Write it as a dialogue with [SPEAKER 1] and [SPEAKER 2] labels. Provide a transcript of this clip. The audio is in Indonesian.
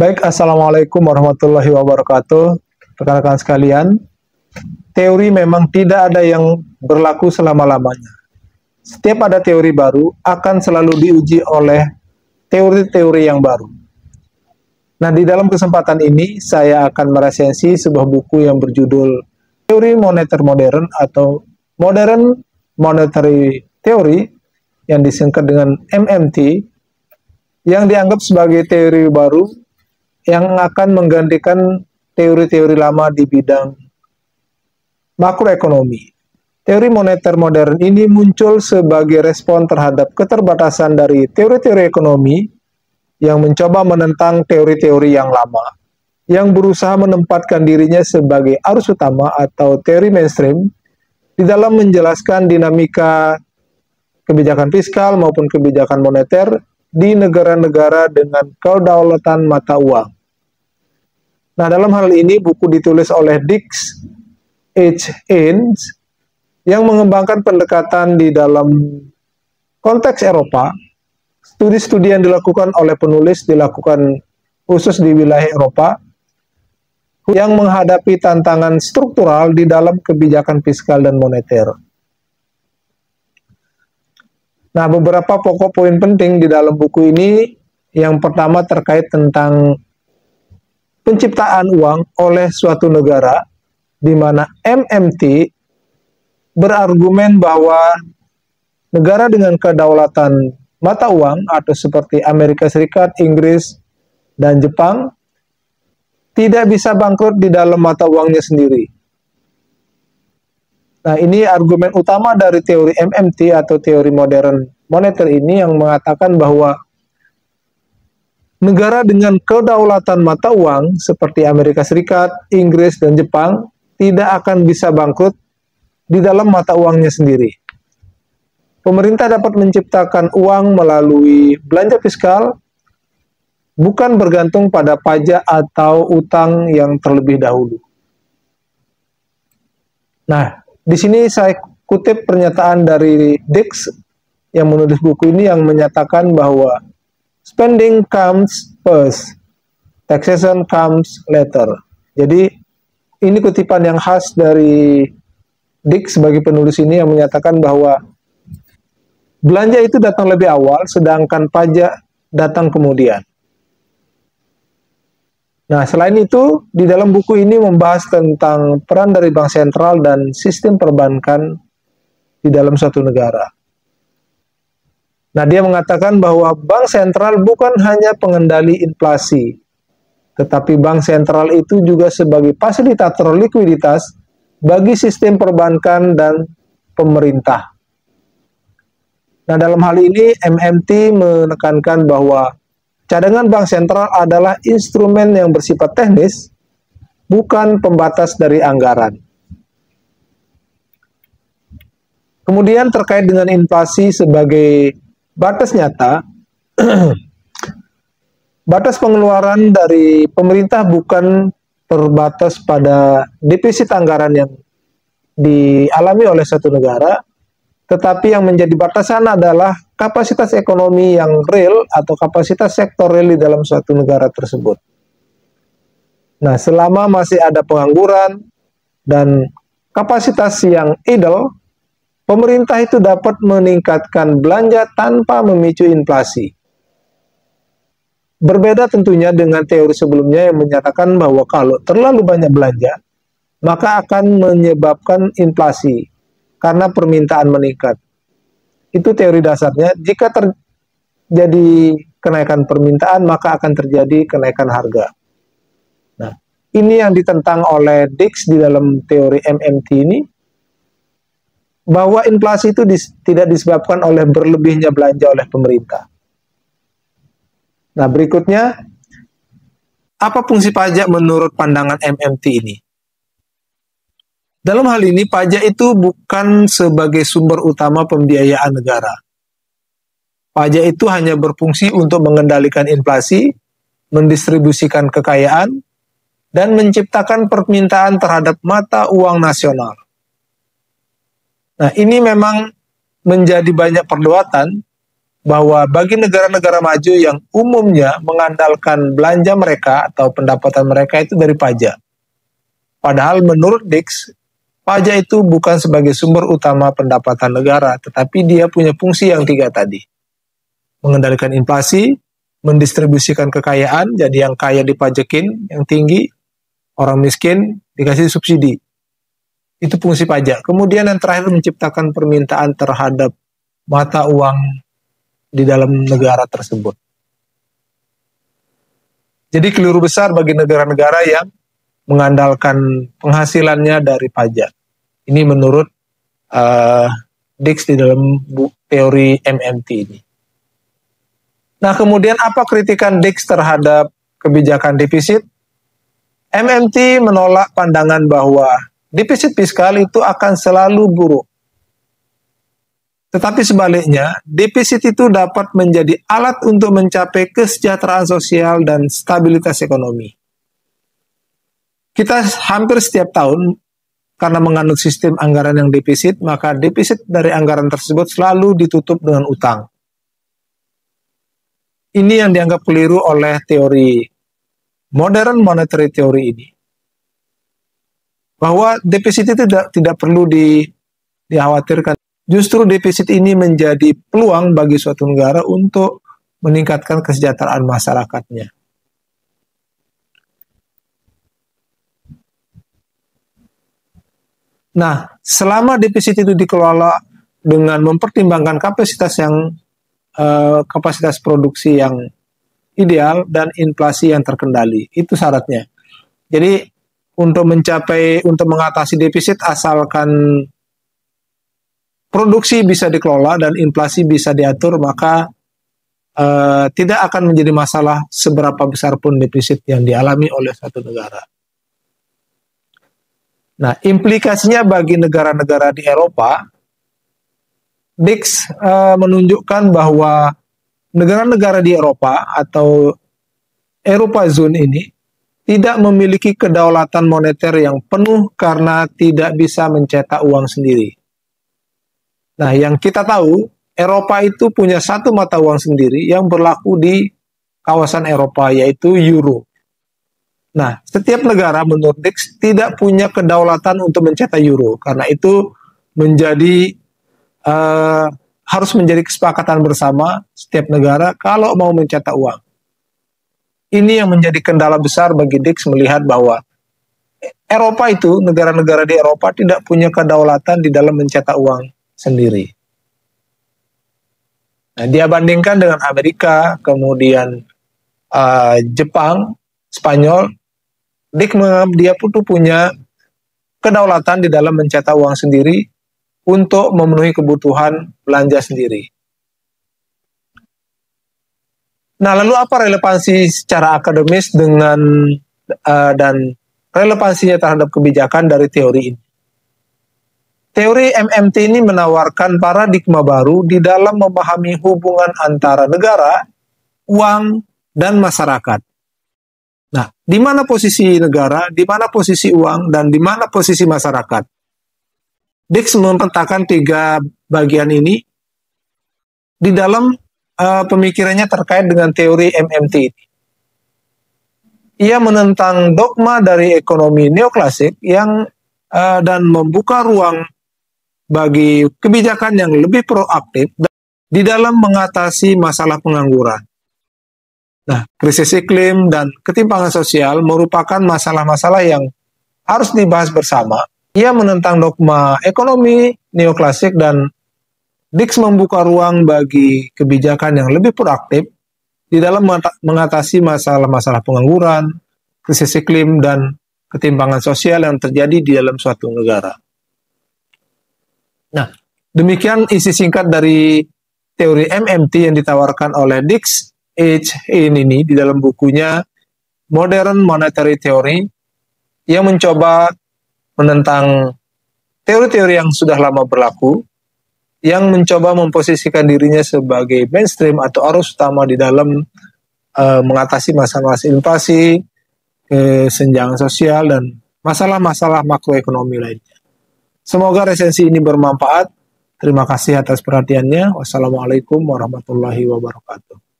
[SPEAKER 1] Baik, Assalamualaikum warahmatullahi wabarakatuh. Rekan-rekan sekalian, teori memang tidak ada yang berlaku selama-lamanya. Setiap ada teori baru akan selalu diuji oleh teori-teori yang baru. Nah, di dalam kesempatan ini saya akan meresensi sebuah buku yang berjudul Teori Moneter Modern atau Modern Monetary Theory yang disingkat dengan MMT, yang dianggap sebagai teori baru yang akan menggantikan teori-teori lama di bidang makroekonomi. Teori moneter modern ini muncul sebagai respon terhadap keterbatasan dari teori-teori ekonomi yang mencoba menentang teori-teori yang lama, yang berusaha menempatkan dirinya sebagai arus utama atau teori mainstream di dalam menjelaskan dinamika kebijakan fiskal maupun kebijakan moneter di negara-negara dengan kedaulatan mata uang. Nah, dalam hal ini buku ditulis oleh Dix H. Innes yang mengembangkan pendekatan di dalam konteks Eropa. Studi-studi yang dilakukan oleh penulis dilakukan khusus di wilayah Eropa yang menghadapi tantangan struktural di dalam kebijakan fiskal dan moneter. Nah, beberapa pokok poin penting di dalam buku ini, yang pertama terkait tentang penciptaan uang oleh suatu negara, di mana MMT berargumen bahwa negara dengan kedaulatan mata uang atau seperti Amerika Serikat, Inggris, dan Jepang tidak bisa bangkrut di dalam mata uangnya sendiri. Nah, ini argumen utama dari teori MMT atau teori modern moneter ini yang mengatakan bahwa negara dengan kedaulatan mata uang seperti Amerika Serikat, Inggris, dan Jepang tidak akan bisa bangkrut di dalam mata uangnya sendiri. Pemerintah dapat menciptakan uang melalui belanja fiskal, bukan bergantung pada pajak atau utang yang terlebih dahulu. Nah, di sini saya kutip pernyataan dari Dix yang menulis buku ini yang menyatakan bahwa spending comes first, taxation comes later. Jadi ini kutipan yang khas dari Dix sebagai penulis ini yang menyatakan bahwa belanja itu datang lebih awal, sedangkan pajak datang kemudian. Nah, selain itu, di dalam buku ini membahas tentang peran dari bank sentral dan sistem perbankan di dalam suatu negara. Nah, dia mengatakan bahwa bank sentral bukan hanya pengendali inflasi, tetapi bank sentral itu juga sebagai fasilitator likuiditas bagi sistem perbankan dan pemerintah. Nah, dalam hal ini MMT menekankan bahwa cadangan bank sentral adalah instrumen yang bersifat teknis, bukan pembatas dari anggaran. Kemudian terkait dengan inflasi sebagai batas nyata, batas pengeluaran dari pemerintah bukan terbatas pada defisit anggaran yang dialami oleh satu negara, tetapi yang menjadi batasan adalah kapasitas ekonomi yang real atau kapasitas sektor real di dalam suatu negara tersebut. Nah, selama masih ada pengangguran dan kapasitas yang idle, pemerintah itu dapat meningkatkan belanja tanpa memicu inflasi. Berbeda tentunya dengan teori sebelumnya yang menyatakan bahwa kalau terlalu banyak belanja, maka akan menyebabkan inflasi karena permintaan meningkat. Itu teori dasarnya. Jika terjadi kenaikan permintaan, maka akan terjadi kenaikan harga. Nah, ini yang ditentang oleh Dix di dalam teori MMT ini, bahwa inflasi itu tidak disebabkan oleh berlebihnya belanja oleh pemerintah. Nah, berikutnya, apa fungsi pajak menurut pandangan MMT ini? Dalam hal ini, pajak itu bukan sebagai sumber utama pembiayaan negara. Pajak itu hanya berfungsi untuk mengendalikan inflasi, mendistribusikan kekayaan, dan menciptakan permintaan terhadap mata uang nasional. Nah, ini memang menjadi banyak perdebatan bahwa bagi negara-negara maju yang umumnya mengandalkan belanja mereka atau pendapatan mereka itu dari pajak. Padahal menurut Dix, pajak itu bukan sebagai sumber utama pendapatan negara, tetapi dia punya fungsi yang tiga tadi. Mengendalikan inflasi, mendistribusikan kekayaan, jadi yang kaya dipajakin, yang tinggi, orang miskin dikasih subsidi. Itu fungsi pajak. Kemudian yang terakhir menciptakan permintaan terhadap mata uang di dalam negara tersebut. Jadi keliru besar bagi negara-negara yang mengandalkan penghasilannya dari pajak. Ini menurut Dix di dalam teori MMT ini. Nah, kemudian apa kritikan Dix terhadap kebijakan defisit? MMT menolak pandangan bahwa defisit fiskal itu akan selalu buruk. Tetapi sebaliknya, defisit itu dapat menjadi alat untuk mencapai kesejahteraan sosial dan stabilitas ekonomi. Kita hampir setiap tahun, karena menganut sistem anggaran yang defisit, maka defisit dari anggaran tersebut selalu ditutup dengan utang. Ini yang dianggap keliru oleh teori modern monetary theory ini. Bahwa defisit itu tidak perlu dikhawatirkan. Justru defisit ini menjadi peluang bagi suatu negara untuk meningkatkan kesejahteraan masyarakatnya. Nah, selama defisit itu dikelola dengan mempertimbangkan kapasitas produksi yang ideal dan inflasi yang terkendali, itu syaratnya. Jadi untuk mengatasi defisit asalkan produksi bisa dikelola dan inflasi bisa diatur, maka tidak akan menjadi masalah seberapa besar pun defisit yang dialami oleh suatu negara. Nah, implikasinya bagi negara-negara di Eropa, Dix menunjukkan bahwa negara-negara di Eropa atau Eropa Zone ini tidak memiliki kedaulatan moneter yang penuh karena tidak bisa mencetak uang sendiri. Nah, yang kita tahu, Eropa itu punya satu mata uang sendiri yang berlaku di kawasan Eropa, yaitu euro. Nah, setiap negara menurut Dix tidak punya kedaulatan untuk mencetak euro. Karena itu harus menjadi kesepakatan bersama setiap negara kalau mau mencetak uang. Ini yang menjadi kendala besar bagi Dix melihat bahwa Eropa itu, negara-negara di Eropa tidak punya kedaulatan di dalam mencetak uang sendiri. Nah, dia bandingkan dengan Amerika, kemudian Jepang, Spanyol, dia pun punya kedaulatan di dalam mencetak uang sendiri untuk memenuhi kebutuhan belanja sendiri. Nah, lalu apa relevansi secara akademis dan relevansinya terhadap kebijakan dari teori ini? Teori MMT ini menawarkan paradigma baru di dalam memahami hubungan antara negara, uang, dan masyarakat. Nah, di mana posisi negara, di mana posisi uang, dan di mana posisi masyarakat? Dix memetakan tiga bagian ini di dalam pemikirannya terkait dengan teori MMT ini. Ia menentang dogma dari ekonomi neoklasik dan membuka ruang bagi kebijakan yang lebih proaktif di dalam mengatasi masalah pengangguran. Nah, krisis iklim dan ketimpangan sosial merupakan masalah-masalah yang harus dibahas bersama. Ia menentang dogma ekonomi neoklasik dan Dix membuka ruang bagi kebijakan yang lebih proaktif di dalam mengatasi masalah-masalah pengangguran, krisis iklim, dan ketimpangan sosial yang terjadi di dalam suatu negara. Nah, demikian isi singkat dari teori MMT yang ditawarkan oleh Dix H. ini di dalam bukunya Modern Monetary Theory yang mencoba menentang teori-teori yang sudah lama berlaku, yang mencoba memposisikan dirinya sebagai mainstream atau arus utama di dalam mengatasi masalah-masalah inflasi, kesenjangan sosial, dan masalah-masalah makroekonomi lainnya. Semoga resensi ini bermanfaat. Terima kasih atas perhatiannya. Wassalamualaikum warahmatullahi wabarakatuh.